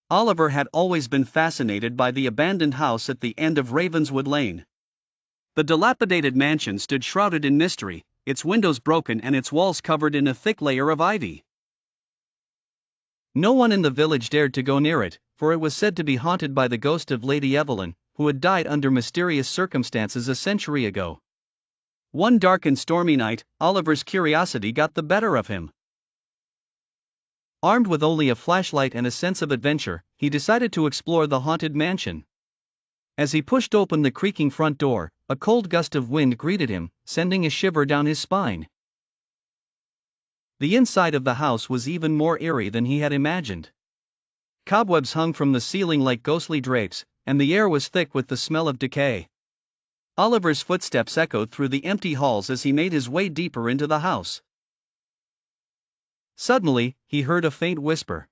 Oliver had always been fascinated by the abandoned house at the end of Ravenswood Lane. The dilapidated mansion stood shrouded in mystery, its windows broken and its walls covered in a thick layer of ivy. No one in the village dared to go near it, for it was said to be haunted by the ghost of Lady Evelyn, who had died under mysterious circumstances a century ago. One dark and stormy night, Oliver's curiosity got the better of him. Armed with only a flashlight and a sense of adventure, he decided to explore the haunted mansion. As he pushed open the creaking front door, a cold gust of wind greeted him, sending a shiver down his spine. The inside of the house was even more eerie than he had imagined. Cobwebs hung from the ceiling like ghostly drapes, and the air was thick with the smell of decay. Oliver's footsteps echoed through the empty halls as he made his way deeper into the house. Suddenly, he heard a faint whisper.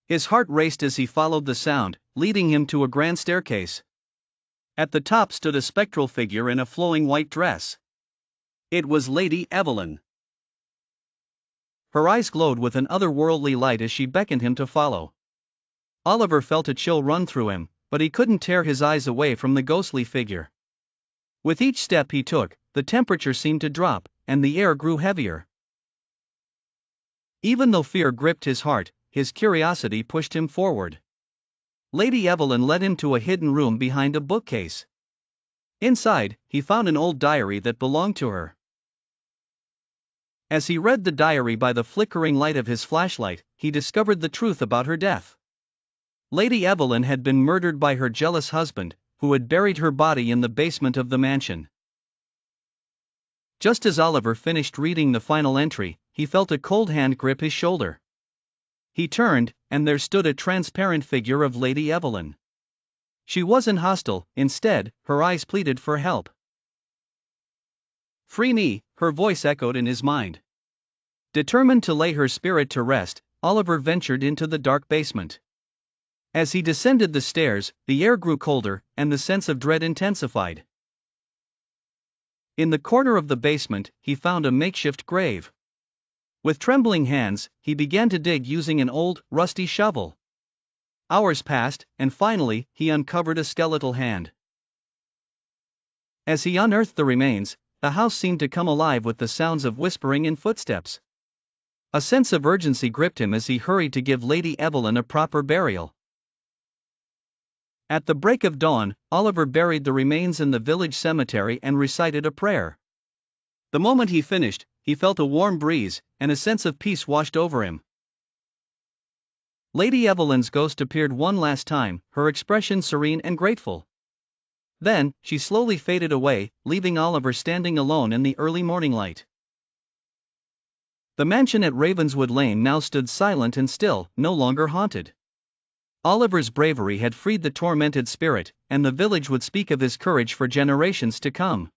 His heart raced as he followed the sound, leading him to a grand staircase. At the top stood a spectral figure in a flowing white dress. It was Lady Evelyn. Her eyes glowed with an otherworldly light as she beckoned him to follow. Oliver felt a chill run through him, but he couldn't tear his eyes away from the ghostly figure. With each step he took, the temperature seemed to drop, and the air grew heavier. Even though fear gripped his heart, his curiosity pushed him forward. Lady Evelyn led him to a hidden room behind a bookcase. Inside, he found an old diary that belonged to her. As he read the diary by the flickering light of his flashlight, he discovered the truth about her death. Lady Evelyn had been murdered by her jealous husband, who had buried her body in the basement of the mansion. Just as Oliver finished reading the final entry, he felt a cold hand grip his shoulder. He turned, and there stood a transparent figure of Lady Evelyn. She wasn't hostile, instead, her eyes pleaded for help. "Free me," her voice echoed in his mind. Determined to lay her spirit to rest, Oliver ventured into the dark basement. As he descended the stairs, the air grew colder, and the sense of dread intensified. In the corner of the basement, he found a makeshift grave. With trembling hands, he began to dig using an old, rusty shovel. Hours passed, and finally, he uncovered a skeletal hand. As he unearthed the remains, the house seemed to come alive with the sounds of whispering and footsteps. A sense of urgency gripped him as he hurried to give Lady Evelyn a proper burial. At the break of dawn, Oliver buried the remains in the village cemetery and recited a prayer. The moment he finished, he felt a warm breeze, and a sense of peace washed over him. Lady Evelyn's ghost appeared one last time, her expression serene and grateful. Then, she slowly faded away, leaving Oliver standing alone in the early morning light. The mansion at Ravenswood Lane now stood silent and still, no longer haunted. Oliver's bravery had freed the tormented spirit, and the village would speak of his courage for generations to come.